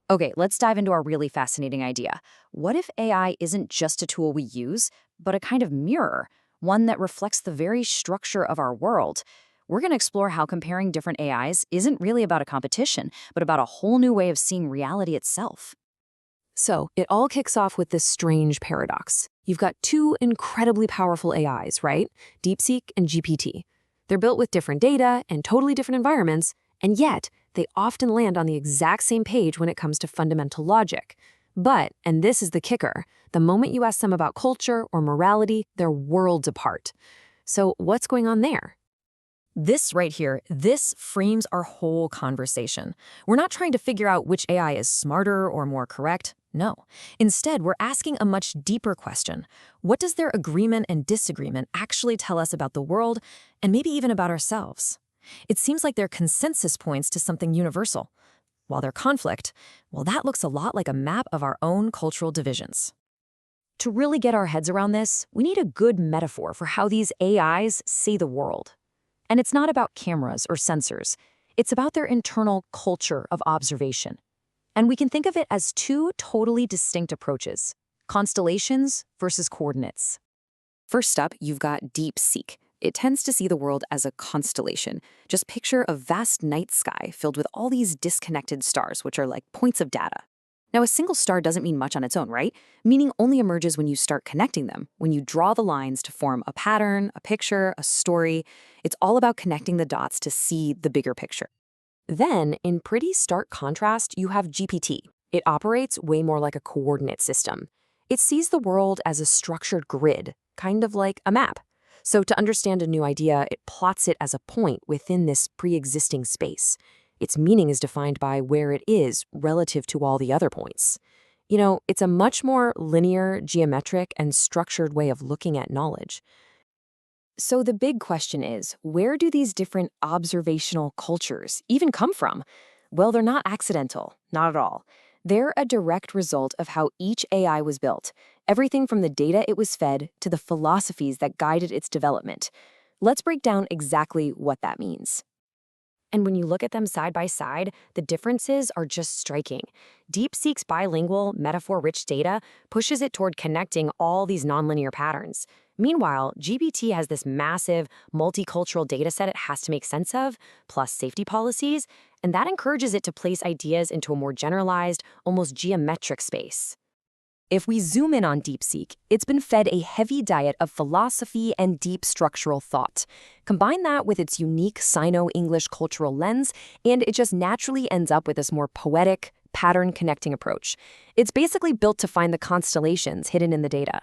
Okay, let's dive into our really fascinating idea. What if AI isn't just a tool we use, but a kind of mirror, one that reflects the very structure of our world? We're going to explore how comparing different AIs isn't really about a competition, but about a whole new way of seeing reality itself. So it all kicks off with this strange paradox. You've got two incredibly powerful AIs, right? DeepSeek and GPT. They're built with different data and totally different environments, and yet they often land on the exact same page when it comes to fundamental logic. But, and this is the kicker, the moment you ask them about culture or morality, they're worlds apart. So what's going on there? This right here, this frames our whole conversation. We're not trying to figure out which AI is smarter or more correct. No. Instead, we're asking a much deeper question. What does their agreement and disagreement actually tell us about the world and maybe even about ourselves? It seems like their consensus points to something universal, while their conflict, well, that looks a lot like a map of our own cultural divisions. To really get our heads around this, we need a good metaphor for how these AIs see the world. And it's not about cameras or sensors. It's about their internal culture of observation. And we can think of it as two totally distinct approaches: constellations versus coordinates. First up, you've got DeepSeek. It tends to see the world as a constellation. Just picture a vast night sky filled with all these disconnected stars, which are like points of data. Now, a single star doesn't mean much on its own, right? Meaning only emerges when you start connecting them, when you draw the lines to form a pattern, a picture, a story. It's all about connecting the dots to see the bigger picture. Then, in pretty stark contrast, you have GPT. It operates way more like a coordinate system. It sees the world as a structured grid, kind of like a map. So to understand a new idea, it plots it as a point within this pre-existing space. Its meaning is defined by where it is relative to all the other points. You know, it's a much more linear, geometric, and structured way of looking at knowledge. So the big question is, where do these different observational cultures even come from? Well, they're not accidental, not at all. They're a direct result of how each AI was built, everything from the data it was fed to the philosophies that guided its development. Let's break down exactly what that means. And when you look at them side by side, the differences are just striking. DeepSeek's bilingual, metaphor-rich data pushes it toward connecting all these nonlinear patterns. Meanwhile, GPT has this massive, multicultural dataset it has to make sense of, plus safety policies, and that encourages it to place ideas into a more generalized, almost geometric space. If we zoom in on DeepSeek, it's been fed a heavy diet of philosophy and deep structural thought. Combine that with its unique Sino-English cultural lens, and it just naturally ends up with this more poetic, pattern-connecting approach. It's basically built to find the constellations hidden in the data.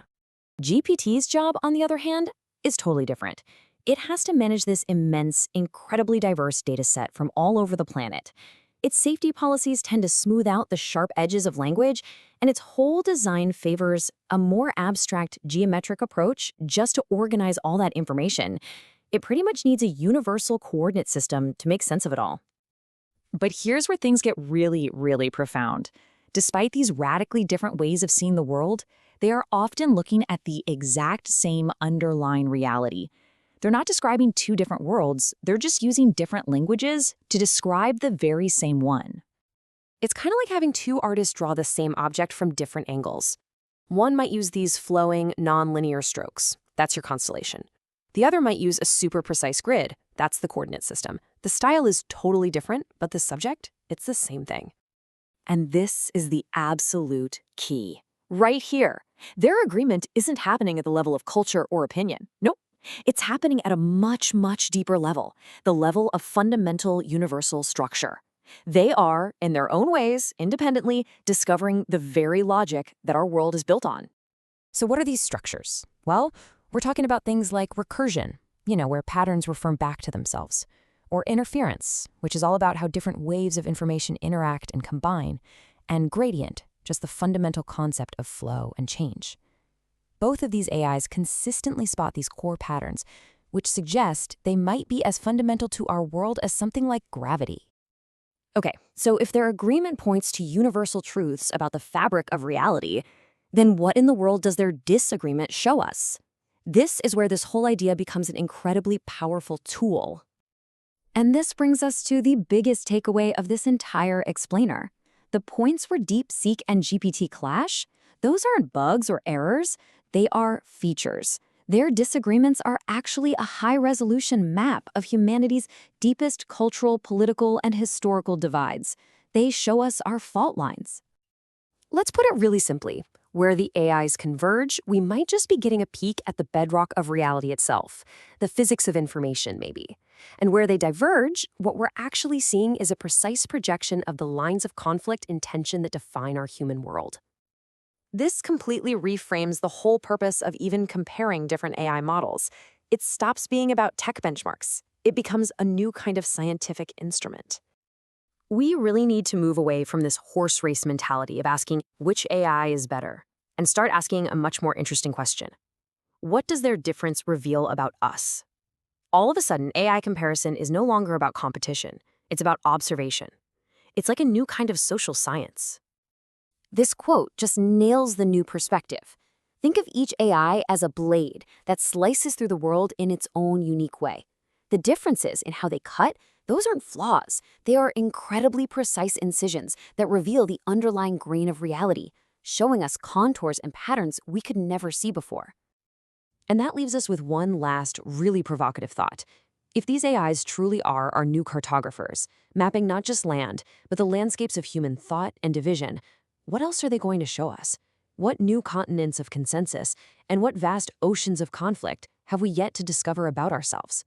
GPT's job, on the other hand, is totally different. It has to manage this immense, incredibly diverse data set from all over the planet. Its safety policies tend to smooth out the sharp edges of language, and its whole design favors a more abstract, geometric approach just to organize all that information. It pretty much needs a universal coordinate system to make sense of it all. But here's where things get really, really profound. Despite these radically different ways of seeing the world, they are often looking at the exact same underlying reality. They're not describing two different worlds, they're just using different languages to describe the very same one. It's kind of like having two artists draw the same object from different angles. One might use these flowing, non-linear strokes. That's your constellation. The other might use a super precise grid. That's the coordinate system. The style is totally different, but the subject, it's the same thing. And this is the absolute key. Right here. Their agreement isn't happening at the level of culture or opinion. Nope. It's happening at a much, much deeper level, the level of fundamental universal structure. They are, in their own ways, independently, discovering the very logic that our world is built on. So what are these structures? Well, we're talking about things like recursion, where patterns refer back to themselves, or interference, which is all about how different waves of information interact and combine, and gradient, just the fundamental concept of flow and change. Both of these AIs consistently spot these core patterns, which suggest they might be as fundamental to our world as something like gravity. Okay, so if their agreement points to universal truths about the fabric of reality, then what in the world does their disagreement show us? This is where this whole idea becomes an incredibly powerful tool. And this brings us to the biggest takeaway of this entire explainer. The points where DeepSeek and GPT clash, those aren't bugs or errors, they are features. Their disagreements are actually a high-resolution map of humanity's deepest cultural, political, and historical divides. They show us our fault lines. Let's put it really simply. Where the AIs converge, we might just be getting a peek at the bedrock of reality itself, the physics of information, maybe. And where they diverge, what we're actually seeing is a precise projection of the lines of conflict and tension that define our human world. This completely reframes the whole purpose of even comparing different AI models. It stops being about tech benchmarks. It becomes a new kind of scientific instrument. We really need to move away from this horse race mentality of asking which AI is better and start asking a much more interesting question. What does their difference reveal about us? All of a sudden, AI comparison is no longer about competition. It's about observation. It's like a new kind of social science. This quote just nails the new perspective. Think of each AI as a blade that slices through the world in its own unique way. The differences in how they cut, those aren't flaws. They are incredibly precise incisions that reveal the underlying grain of reality, showing us contours and patterns we could never see before. And that leaves us with one last, really provocative thought. If these AIs truly are our new cartographers, mapping not just land, but the landscapes of human thought and division, what else are they going to show us? What new continents of consensus and what vast oceans of conflict have we yet to discover about ourselves?